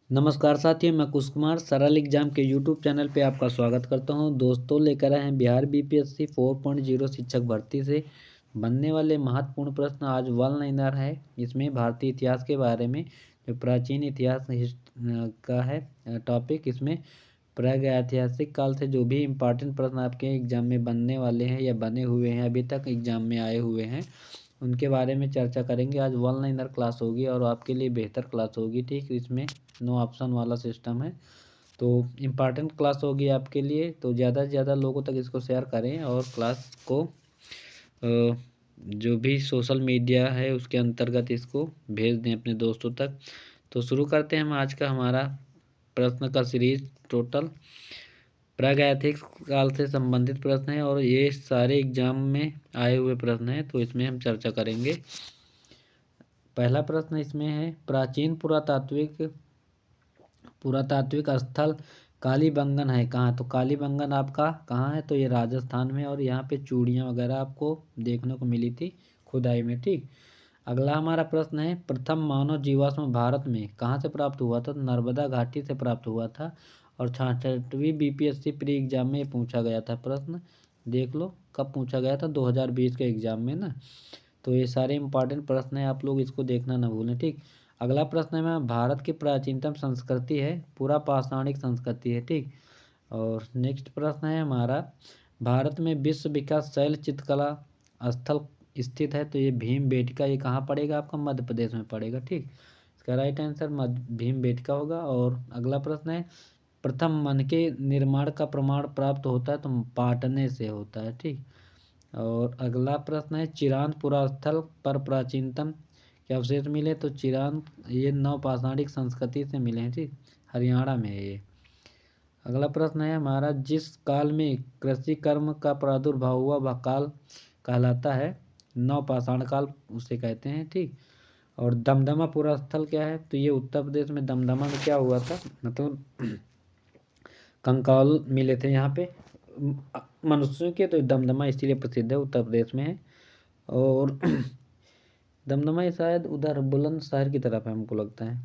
नमस्कार साथियों, मैं कुश कुमार सरल एग्जाम के यूट्यूब चैनल पे आपका स्वागत करता हूं। दोस्तों, लेकर आए हैं बिहार बीपीएससी 4.0 शिक्षक भर्ती से बनने वाले महत्वपूर्ण प्रश्न। आज वन लाइनर है। इसमें भारतीय इतिहास के बारे में, जो प्राचीन इतिहास का है टॉपिक, इसमें प्रागैतिहासिक काल से जो भी इम्पोर्टेंट प्रश्न आपके एग्जाम में बनने वाले हैं या बने हुए हैं, अभी तक एग्जाम में आए हुए हैं, उनके बारे में चर्चा करेंगे। आज वन लाइनर क्लास होगी और आपके लिए बेहतर क्लास होगी। ठीक, इसमें नो ऑप्शन वाला सिस्टम है, तो इम्पॉर्टेंट क्लास होगी आपके लिए। तो ज़्यादा से ज़्यादा लोगों तक इसको शेयर करें और क्लास को जो भी सोशल मीडिया है उसके अंतर्गत इसको भेज दें अपने दोस्तों तक। तो शुरू करते हैं हम आज का हमारा प्रश्न का सीरीज। टोटल प्रागैतिहासिक काल से संबंधित प्रश्न है और ये सारे एग्जाम में आए हुए प्रश्न हैं, तो इसमें हम चर्चा करेंगे। पहला प्रश्न इसमें है, प्राचीन पुरातात्विक स्थल कालीबंगन है कहाँ? तो कालीबंगन आपका कहाँ है? तो ये राजस्थान में, और यहाँ पे चूड़ियाँ वगैरह आपको देखने को मिली थी खुदाई में। ठीक, अगला हमारा प्रश्न है, प्रथम मानव जीवाश्म भारत में कहाँ से प्राप्त हुआ था? तो नर्मदा घाटी से प्राप्त हुआ था। और 66वीं बीपीएससी प्री एग्जाम में पूछा गया था प्रश्न। देख लो कब पूछा गया था, 2020 के एग्जाम में ना। तो ये सारे इंपॉर्टेंट प्रश्न हैं, आप लोग इसको देखना ना भूलें। ठीक, अगला प्रश्न है, भारत की प्राचीनतम संस्कृति है पूरा पाषाणिक संस्कृति है। ठीक, और नेक्स्ट प्रश्न है हमारा, भारत में विश्व विख्यात शैल चित्रकला स्थल स्थित है? तो ये भीमबेटका, ये कहाँ पड़ेगा? आपका मध्य प्रदेश में पड़ेगा। ठीक, इसका राइट आंसर भीमबेटका होगा। और अगला प्रश्न है, प्रथम मन के निर्माण का प्रमाण प्राप्त होता है? तो पाटने से होता है। ठीक, और अगला प्रश्न है, चिरांतपुरा स्थल पर प्राचीनतम के अवशेष मिले? तो चिरांत ये नवपाषाणिक संस्कृति से मिले हैं। ठीक, हरियाणा में है ये। अगला प्रश्न है हमारा, जिस काल में कृषि कर्म का प्रादुर्भाव हुआ वह काल कहलाता है? नवपाषाण काल उसे कहते हैं। ठीक, और दमदमापुरा स्थल क्या है? तो ये उत्तर प्रदेश में दमदमा में क्या हुआ था, मतलब कंकाल मिले थे यहाँ पे मनुष्यों के, तो दमदमा इसीलिए प्रसिद्ध है, उत्तर प्रदेश में है। और दमदमा शायद उधर बुलंदशहर की तरफ है, हमको लगता है।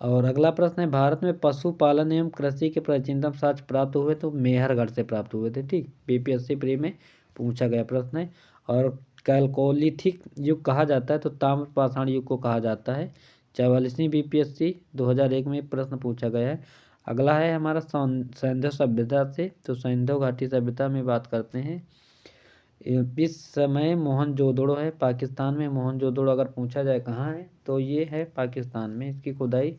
और अगला प्रश्न है, भारत में पशुपालन एवं कृषि के प्राचीनतम साक्ष्य प्राप्त हुए? तो मेहरगढ़ से प्राप्त हुए थे। ठीक, बीपीएससी प्री में पूछा गया प्रश्न है। और कैलकोलिथिक युग कहा जाता है? तो ताम्रपाषाण युग को कहा जाता है। 44वीं बीपीएससी 2001 में प्रश्न पूछा गया है। अगला है हमारा सिंधु सभ्यता से, तो सिंधु घाटी सभ्यता में बात करते हैं। इस समय मोहनजोदड़ो है पाकिस्तान में। मोहनजोदड़ो अगर पूछा जाए कहाँ है, तो ये है पाकिस्तान में। इसकी खुदाई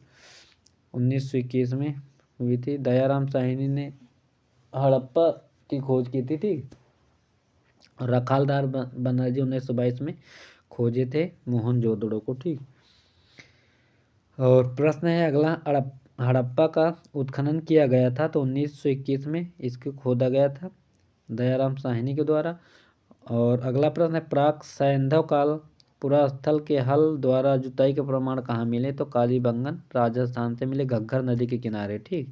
1921 में हुई थी। दयाराम साहनी ने हड़प्पा की खोज की थी। ठीक, और रखालदार बनर्जी 1922 में खोजे थे मोहनजोदड़ो को। ठीक, और प्रश्न है अगला, हड़प्पा का उत्खनन किया गया था? तो 1921 में इसको खोदा गया था दयाराम साहनी के द्वारा। और अगला प्रश्न है, प्राक सैंधव काल पुरा स्थल के हल द्वारा जुताई के प्रमाण कहाँ मिले? तो कालीबंगन राजस्थान से मिले, घग्गर नदी के किनारे। ठीक,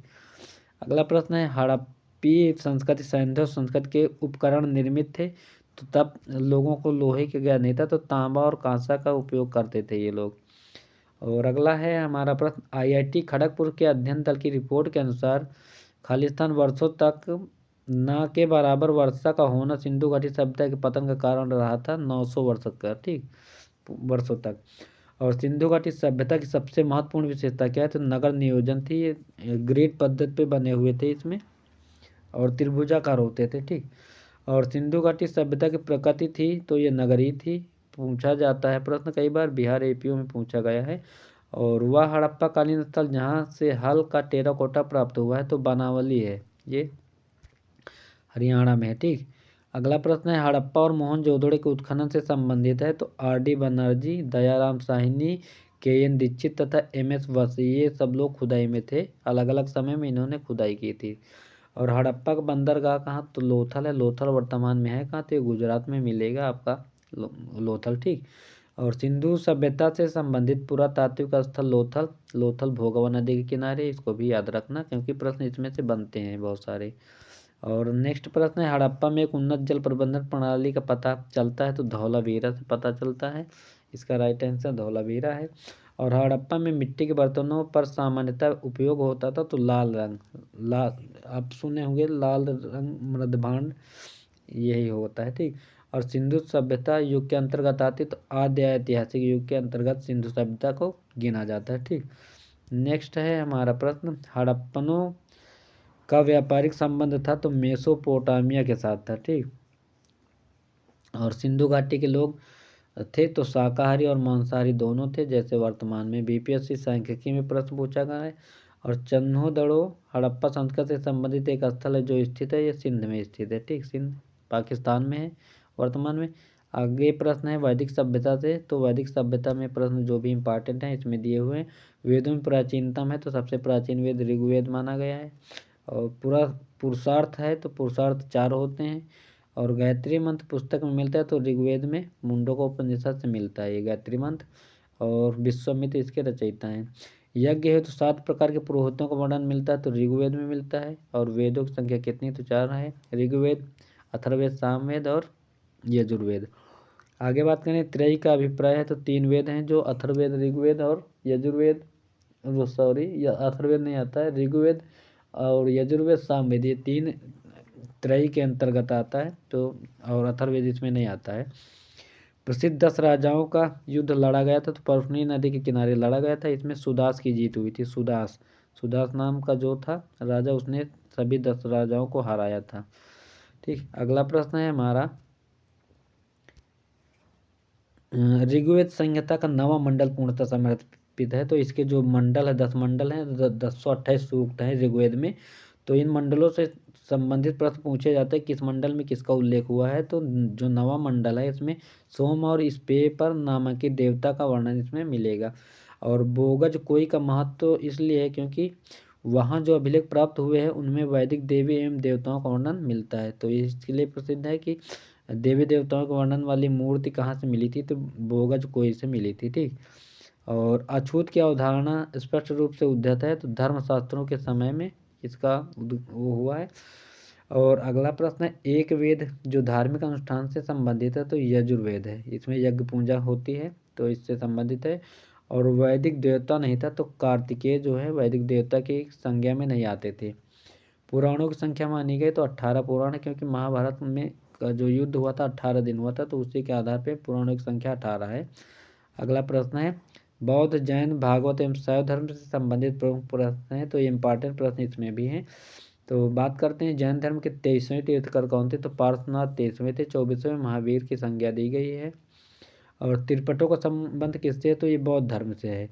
अगला प्रश्न है, हड़प्पी संस्कृति सैंधव संस्कृति के उपकरण निर्मित थे? तो तब लोगों को लोहे के ज्ञान नहीं था, तो तांबा और कांसा का उपयोग करते थे ये लोग। और अगला है हमारा प्रश्न, आईआईटी खड़गपुर के अध्ययन दल की रिपोर्ट के अनुसार खालिस्तान वर्षों तक न के बराबर वर्षा का होना सिंधु घाटी सभ्यता के पतन का कारण रहा था 900 वर्ष का। ठीक, वर्षों तक। और सिंधु घाटी सभ्यता की सबसे महत्वपूर्ण विशेषता क्या है? तो नगर नियोजन थी। ये ग्रिड पद्धति पे बने हुए थे इसमें, और त्रिभुजाकार होते थे। ठीक, और सिंधु घाटी सभ्यता की प्रकृति थी, तो ये नगरीय थी। पूछा जाता है प्रश्न कई बार, बिहार एपीओ में पूछा गया है। और वह हड़प्पा कालीन स्थल जहाँ से हल का टेराकोटा प्राप्त हुआ है? तो बनावली है, ये हरियाणा में है। ठीक, अगला प्रश्न है, हड़प्पा और मोहनजोदड़ो के उत्खनन से संबंधित है? तो आर.डी. बनर्जी, दयाराम साहनी, के.एन. दीक्षित तथा एम.एस. वस, ये सब लोग खुदाई में थे। अलग अलग समय में इन्होंने खुदाई की थी। और हड़प्पा का बंदरगाह कहाँ? तो लोथल है। लोथल वर्तमान में है कहाँ? तो ये गुजरात में मिलेगा आपका लोथल। ठीक, और सिंधु सभ्यता से संबंधित पुरातात्विक स्थल लोथल, लोथल भोगवा नदी के किनारे। इसको भी याद रखना क्योंकि प्रश्न इसमें से बनते हैं बहुत सारे। और नेक्स्ट प्रश्न है, हड़प्पा में एक उन्नत जल प्रबंधन प्रणाली का पता चलता है? तो धौलावीरा से पता चलता है। इसका राइट आंसर धौलावीरा है। और हड़प्पा में मिट्टी के बर्तनों पर सामान्यतः उपयोग होता था तो लाल रंग, लाल आप सुने होंगे लाल रंग मृदभांड यही होता है। ठीक। और सिंधु सभ्यता युग के अंतर्गत आती तो आद्य ऐतिहासिक युग के अंतर्गत सिंधु सभ्यता को गिना जाता है। ठीक। नेक्स्ट है हमारा प्रश्न, हड़प्पनों का व्यापारिक संबंध था तो मेसोपोटामिया के साथ था। ठीक। और सिंधु घाटी के लोग थे तो शाकाहारी और मांसाहारी दोनों थे, जैसे वर्तमान में बीपीएससी सांख्यिकी में प्रश्न पूछा गया है। और चन्होदड़ो हड़प्पा संस्कृति से संबंधित एक स्थल है जो स्थित है, ये सिंध में स्थित है। ठीक। सिंध पाकिस्तान में है वर्तमान में। आगे प्रश्न है वैदिक सभ्यता से, तो वैदिक सभ्यता में प्रश्न जो भी इंपॉर्टेंट है इसमें दिए हुए हैं। वेदों में प्राचीनतम है तो सबसे प्राचीन वेद ऋग्वेद माना गया है। और पूरा पुरुषार्थ है तो पुरुषार्थ 4 होते हैं। और गायत्री मंत्र पुस्तक में मिलता है तो ऋग्वेद में मुंडकोपनिषद से मिलता है ये गायत्री मंत्र, और विश्वामित्र इसके रचयिता हैं। यज्ञ है तो 7 प्रकार के पुरोहितों का वर्णन मिलता है तो ऋग्वेद में मिलता है। और वेदों की संख्या कितनी, तो 4 है, ऋग्वेद, अथर्ववेद, सामवेद और यजुर्वेद। आगे बात करें त्रयी का अभिप्राय है तो 3 वेद हैं जो अथर्ववेद, ऋग्वेद और यजुर्वेद, सॉरी अथर्ववेद नहीं आता है, ऋग्वेद और यजुर्वेद, सामवेद, ये 3 त्रयी के अंतर्गत आता है। तो और अथर्ववेद इसमें नहीं आता है। प्रसिद्ध 10 राजाओं का युद्ध लड़ा गया था तो परफनी नदी के किनारे लड़ा गया था, इसमें सुदास की जीत हुई थी। सुदास नाम का जो था राजा, उसने सभी 10 राजाओं को हराया था। ठीक। अगला प्रश्न है हमारा, ऋग्वेद संहिता का 9वां मंडल पूर्णतः समर्पित है तो इसके जो मंडल है 10 मंडल हैं, 1028 सूक्त हैं ऋग्वेद में। तो इन मंडलों से संबंधित प्रश्न पूछे जाते हैं किस मंडल में किसका उल्लेख हुआ है। तो जो 9वां मंडल है इसमें सोम और स्पेपर नामक देवता का वर्णन इसमें मिलेगा। और बोगज कोई का महत्व इसलिए है क्योंकि वहाँ जो अभिलेख प्राप्त हुए हैं उनमें वैदिक देवी एवं देवताओं का वर्णन मिलता है, तो इसके लिए प्रसिद्ध है कि देवी देवताओं के वर्णन वाली मूर्ति कहाँ से मिली थी, तो बोगज कोई से मिली थी। ठीक। और अछूत की अवधारणा स्पष्ट रूप से उद्धत है तो धर्मशास्त्रों के समय में इसका वो हुआ है। और अगला प्रश्न है, एक वेद जो धार्मिक अनुष्ठान से संबंधित है तो यजुर्वेद है, इसमें यज्ञ पूजा होती है तो इससे संबंधित है। और वैदिक देवता नहीं था तो कार्तिकेय जो है वैदिक देवता की संज्ञा में नहीं आते थे। पुराणों की संख्या मानी गई तो 18 पुराण है, क्योंकि महाभारत में का जो युद्ध हुआ था 18 दिन हुआ था तो उसी के आधार पर पुराणों की संख्या 18 है। अगला प्रश्न है, बौद्ध, जैन, भागवत एवं शैव धर्म से संबंधित प्रमुख प्रश्न है तो ये इंपॉर्टेंट प्रश्न इसमें भी हैं। तो बात करते हैं जैन धर्म के 23वें तीर्थकर कौन थे, तो पार्श्वनाथ 23वें थे, 24वें महावीर की संज्ञा दी गई है। और त्रिपटों का संबंध किससे है, तो ये बौद्ध धर्म से है।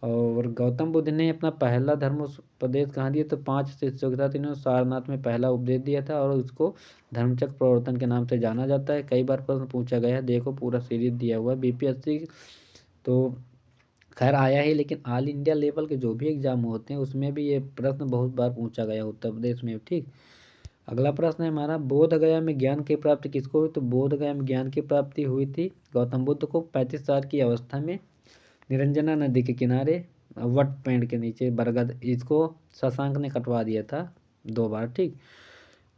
और गौतम बुद्ध ने अपना पहला धर्म उपदेश कहाँ दिया, तो 5 शिष्यों के साथ इन्होंने सारनाथ में पहला उपदेश दिया था और उसको धर्मचक्र प्रवर्तन के नाम से जाना जाता है। कई बार प्रश्न पूछा गया है, देखो पूरा सीरीज दिया हुआ है बीपीएससी तो खैर आया ही, लेकिन ऑल इंडिया लेवल के जो भी एग्जाम होते हैं उसमें भी ये प्रश्न बहुत बार पूछा गया उत्तर प्रदेश में। ठीक। अगला प्रश्न है हमारा, बोध गया में ज्ञान की प्राप्ति किसको हुई, तो बोध गया में ज्ञान की प्राप्ति हुई थी गौतम बुद्ध को 35 साल की अवस्था में निरंजना नदी के किनारे वट पेड़ के नीचे बरगद, इसको शशांक ने कटवा दिया था 2 बार। ठीक।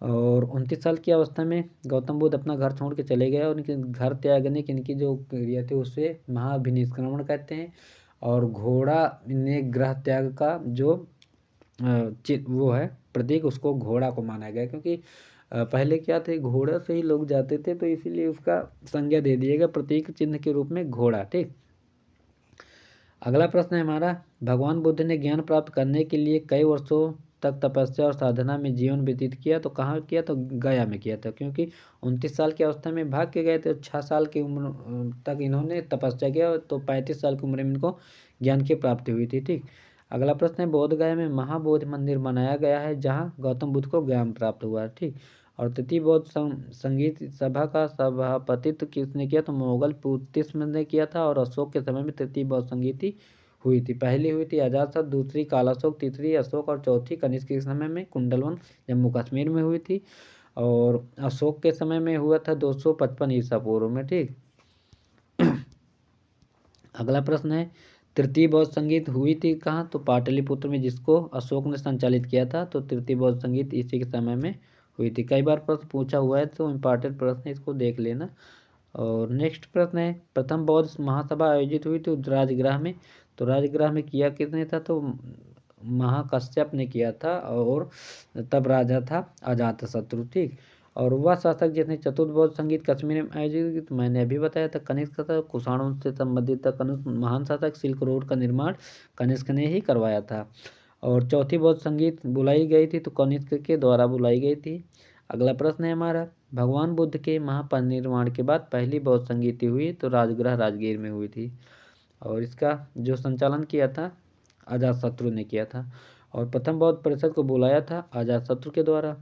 और 29 साल की अवस्था में गौतम बुद्ध अपना घर छोड़ के चले गए और उनके घर त्यागने की इनकी जो क्रिया थी उसे महाभिनिष्क्रमण कहते हैं। और घोड़ा ने ग्रह त्याग का जो वो है प्रतीक, उसको घोड़ा को माना गया, क्योंकि पहले क्या थे घोड़ा से ही लोग जाते थे तो इसीलिए उसका संज्ञा दे दिया गया प्रतीक चिन्ह के रूप में घोड़ा। ठीक। अगला प्रश्न है हमारा, भगवान बुद्ध ने ज्ञान प्राप्त करने के लिए कई वर्षों तक तपस्या और साधना में जीवन व्यतीत किया, तो कहाँ किया, तो गया में किया था, क्योंकि 29 साल की अवस्था में भाग के गए थे। 6 साल की उम्र तक इन्होंने तपस्या किया तो 35 साल की उम्र में इनको ज्ञान की प्राप्ति हुई थी। ठीक। अगला प्रश्न है, बोध गया में महाबोधि मंदिर बनाया गया है जहाँ गौतम बुद्ध को ज्ञान प्राप्त हुआ है। ठीक। और तृतीय बौद्ध संगीत सभा का सभापतित्व किसने किया, तो मुगल पुत्तिस्म ने किया था। और अशोक के समय में तृतीय बौद्ध संगीति हुई थी, पहली हुई थी अजातशत्रु, दूसरी कालाशोक, तीसरी अशोक और चौथी कनिष्क के समय में कुंडलवन जम्मू कश्मीर में हुई थी। और अशोक के समय में हुआ था 255 ईसा पूर्व में। ठीक। अगला प्रश्न है, तृतीय बौद्ध संगीत हुई थी कहाँ, तो पाटलिपुत्र में, जिसको अशोक ने संचालित किया था। तो तृतीय बौद्ध संगीत इसी के समय में हुई थी। कई बार प्रश्न पूछा हुआ है तो इम्पॉर्टेंट प्रश्न है, इसको देख लेना। और नेक्स्ट प्रश्न है, प्रथम बौद्ध महासभा आयोजित हुई थी राजगृह में, तो राजगृह में किया किसने था, तो महाकश्यप ने किया था, और तब राजा था अजातशत्रु। ठीक। और वह शासक जिसने चतुर्थ बौद्ध संगीत कश्मीर में आयोजित की, तो मैंने अभी बताया था कनिष्क था, कुषाणों से संबंधित था। कनिष्क महान शासक, सिल्क रोड का निर्माण कनिष्क ने ही करवाया था। और चौथी बौद्ध संगीत बुलाई गई थी, तो कनिष्क के द्वारा बुलाई गई थी। अगला प्रश्न है हमारा, भगवान बुद्ध के महापरिनिर्वाण के बाद पहली बौद्ध संगीति हुई, तो राजगृह राजगीर में हुई थी। और इसका जो संचालन किया था अजातशत्रु ने किया था। और प्रथम बौद्ध परिषद को बुलाया था अजातशत्रु के द्वारा।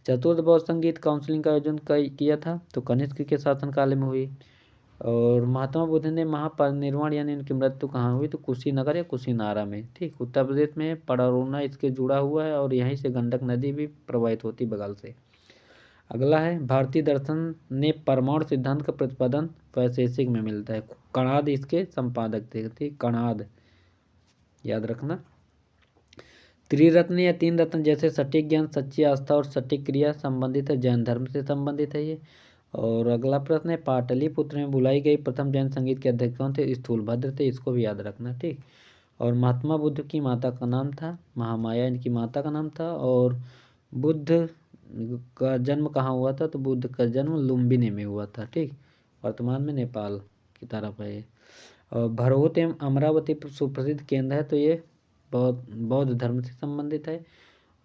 चतुर्थ बौद्ध संगीत काउंसिलिंग का आयोजन किया था, तो कनिष्क के शासनकाल में हुई। और महात्मा बुद्ध ने महापरिनिर्वाण यानी उनकी मृत्यु कहाँ हुई, तो कुशीनगर या कुशीनारा में। ठीक। उत्तर प्रदेश में पड़रौना इसके जुड़ा हुआ है, और यहीं से गंडक नदी भी प्रवाहित होती बगल से। अगला है, भारतीय दर्शन ने परमाणु सिद्धांत का प्रतिपादन वैशेषिक में मिलता है। कणाद इसके संपादक थे। ठीक। कणाद याद रखना। त्रिरत्न या तीन रत्न जैसे सटीक ज्ञान, सच्ची आस्था और सटीक क्रिया संबंधित है, जैन धर्म से संबंधित है ये। और अगला प्रश्न है, पाटलिपुत्र में बुलाई गई प्रथम जैन संगीत के अध्यक्ष कौन थे, स्थूलभद्र थे। इसको भी याद रखना। ठीक। और महात्मा बुद्ध की माता का नाम था महामाया, इनकी माता का नाम था। और बुद्ध का जन्म कहाँ हुआ था, तो बुद्ध का जन्म लुम्बिनी में हुआ था। ठीक। वर्तमान में नेपाल की तरफ है। और भरहुत एवं अमरावती सुप्रसिद्ध केंद्र है, तो ये बौद्ध धर्म से संबंधित है।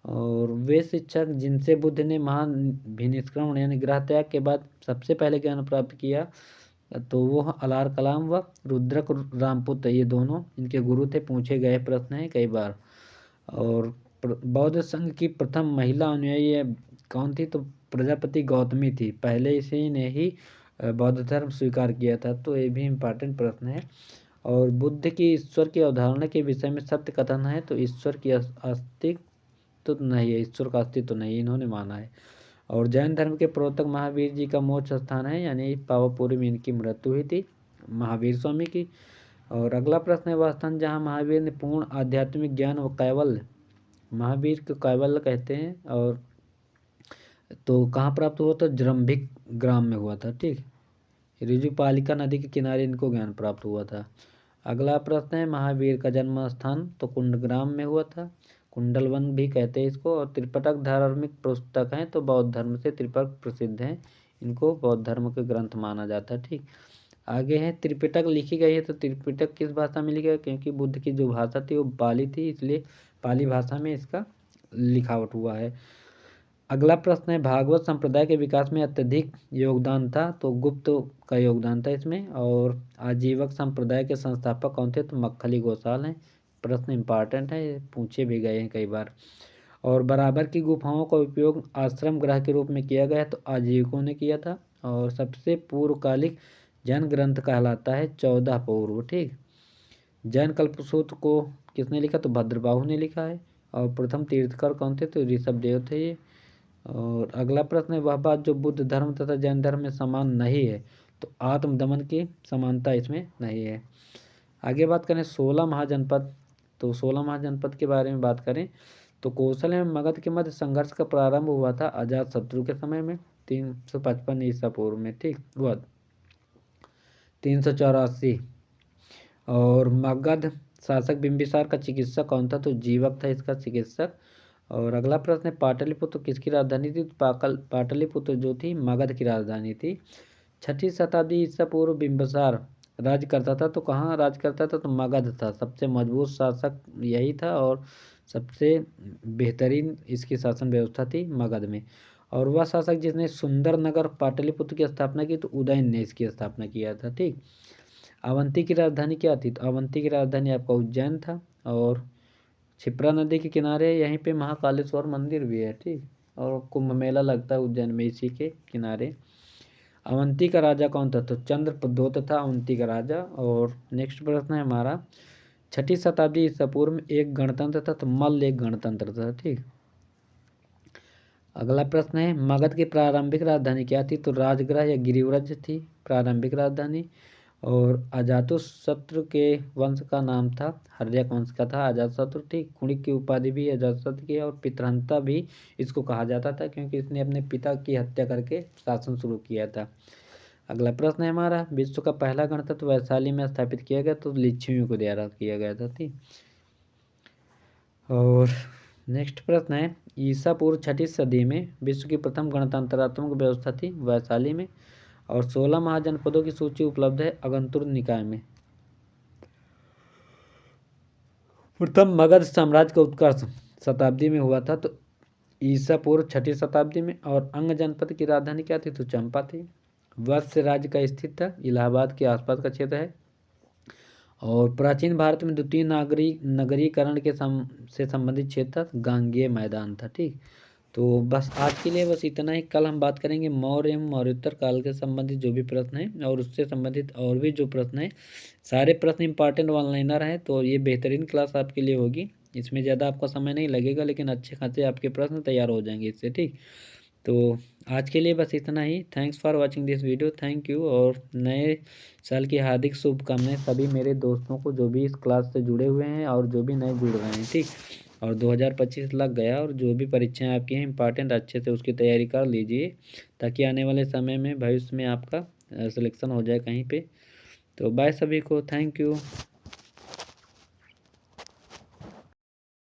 और वे शिक्षक जिनसे बुद्ध ने महान विनिष्क्रमण यानी गृह त्याग के बाद सबसे पहले ज्ञान प्राप्त किया, तो वो अलार कलाम व रुद्रक रामपुत्र, ये दोनों इनके गुरु थे। पूछे गए प्रश्न हैं कई बार। और बौद्ध संघ की प्रथम महिला अनुयायी कौन थी, तो प्रजापति गौतमी थी। पहले इसी ने ही बौद्ध धर्म स्वीकार किया था, तो ये भी इम्पोर्टेंट प्रश्न है। और बुद्ध की ईश्वर की अवधारणा के विषय में सत्य कथन है, तो ईश्वर की अस्तित्व तो नहीं है, ईश्वर का अस्तित्व तो नहीं इन्होंने माना है। और जैन धर्म के प्रवर्तक महावीर जी का मोक्ष स्थान है, यानी पावापुरी में इनकी मृत्यु हुई थी महावीर स्वामी की। और अगला प्रश्न है, वह स्थान जहाँ महावीर ने पूर्ण आध्यात्मिक ज्ञान व कैवल्य, महावीर को कैवल्य कहते हैं, और तो कहाँ प्राप्त हुआ था, जृंभिक ग्राम में हुआ था। ठीक। ऋजुपालिका नदी के किनारे इनको ज्ञान प्राप्त हुआ था। अगला प्रश्न है, महावीर का जन्म स्थान तो कुंडग्राम में हुआ था, कुंडलवन भी कहते हैं इसको। और त्रिपिटक धार्मिक पुस्तक हैं, तो बौद्ध धर्म से त्रिपिटक प्रसिद्ध हैं, इनको बौद्ध धर्म के ग्रंथ माना जाता है। ठीक। आगे है, त्रिपिटक लिखी गई है, तो त्रिपिटक किस भाषा में लिखा गया, क्योंकि बुद्ध की जो भाषा थी वो पाली थी, इसलिए पाली भाषा में इसका लिखावट हुआ है। अगला प्रश्न है, भागवत संप्रदाय के विकास में अत्यधिक योगदान था, तो गुप्त का योगदान था इसमें। और आजीवक संप्रदाय के संस्थापक कौन थे, तो मक्खली गोसाल हैं। प्रश्न इंपॉर्टेंट है, पूछे भी गए हैं कई बार। और बराबर की गुफाओं का उपयोग आश्रम गृह के रूप में किया गया, तो आजीविकों ने किया था। और सबसे पूर्वकालिक जैन ग्रंथ कहलाता है 14 पूर्व। ठीक। जैन कल्पसूत्र को किसने लिखा, तो भद्रबाहु ने लिखा है। और प्रथम तीर्थकर कौन थे, तो ऋषभदेव थे ये। और अगला प्रश्न है, वह बात जो बुद्ध धर्म तथा जैन धर्म में समान नहीं है, तो आत्मदमन की समानता इसमें नहीं है। आगे बात करें 16 महाजनपद, तो 16 महाजनपद के बारे में बात करें, तो कौशल एवं मगध के मध्य संघर्ष का प्रारंभ हुआ था अजातशत्रु के समय में 355 ईसा पूर्व में। ठीक। हुआ 384। और मगध शासक बिंबिसार का चिकित्सक कौन था, तो जीवक था इसका चिकित्सक। और अगला प्रश्न है, पाटलिपुत्र किसकी राजधानी थी, पाटलिपुत्र जो थी मगध की राजधानी थी। 6ठी शताब्दी ईसा पूर्व बिंबिसार राज करता था, तो कहाँ राज करता था, तो मगध था। सबसे मजबूत शासक यही था, और सबसे बेहतरीन इसकी शासन व्यवस्था थी मगध में। और वह शासक जिसने सुंदर नगर पाटलिपुत्र की स्थापना की, तो उदयन ने इसकी स्थापना किया था। ठीक। अवंती की राजधानी क्या थी, तो अवंती की राजधानी आपका उज्जैन था। और क्षिप्रा नदी के किनारे यहीं पे महाकालेश्वर मंदिर भी है। ठीक। और कुंभ मेला लगता है उज्जैन में इसी के किनारे। अवंती का राजा कौन था, तो चंद्रप्रद्योत था अवंती का राजा। और नेक्स्ट प्रश्न है हमारा, 6ठी शताब्दी ईसा पूर्व में एक गणतंत्र था, तो मल्ल एक गणतंत्र था। ठीक। अगला प्रश्न है, मगध की प्रारंभिक राजधानी क्या थी, तो राजगृह या गिरिव्रज थी प्रारंभिक राजधानी। और अजातशत्रु के वंश का नाम था, हर्यक वंश का था अजातशत्रु। ठीक। कुणिक की उपाधि भी अजातशत्रु की, और पितृहंता भी इसको कहा जाता था, क्योंकि इसने अपने पिता की हत्या करके शासन शुरू किया था। अगला प्रश्न है हमारा, विश्व का पहला गणतंत्र वैशाली में स्थापित किया गया तो लिच्छवियों को द्वारा किया गया था। ठीक। और नेक्स्ट प्रश्न है, ईसा पूर्व 6वीं सदी में विश्व की प्रथम गणतंत्रात्मक व्यवस्था थी वैशाली में। और 16 महाजनपदों की सूची उपलब्ध है अगंतुर निकाय में। प्रथम मगध साम्राज्य का उत्कर्ष शताब्दी में हुआ था तो ईसा पूर्व 6वीं शताब्दी में। और अंग जनपद की राजधानी क्या थी तो चंपा थी। वत्स राज्य का स्थित था, इलाहाबाद के आसपास का क्षेत्र है। और प्राचीन भारत में द्वितीय नगरीकरण के से संबंधित क्षेत्र था, गांगेय मैदान था। ठीक। तो बस आज के लिए बस इतना ही। कल हम बात करेंगे मौर्य एवं मौर्योत्तर काल के संबंधित जो भी प्रश्न है और उससे संबंधित और भी जो प्रश्न है। सारे प्रश्न इंपॉर्टेंट वन लाइनर है, तो ये बेहतरीन क्लास आपके लिए होगी। इसमें ज़्यादा आपका समय नहीं लगेगा, लेकिन अच्छे खासे आपके प्रश्न तैयार हो जाएंगे इससे। ठीक। तो आज के लिए बस इतना ही। Thanks for watching this video, thank you. और नए साल की हार्दिक शुभकामनाएं सभी मेरे दोस्तों को जो भी इस क्लास से जुड़े हुए हैं और जो भी नए जुड़ रहे हैं। ठीक। और 2025 लग गया और जो भी परीक्षाएं आपकी हैं इंपॉर्टेंट, अच्छे से उसकी तैयारी कर लीजिए ताकि आने वाले समय में भविष्य में आपका सिलेक्शन हो जाए कहीं पे। तो बाय सभी को, थैंक यू।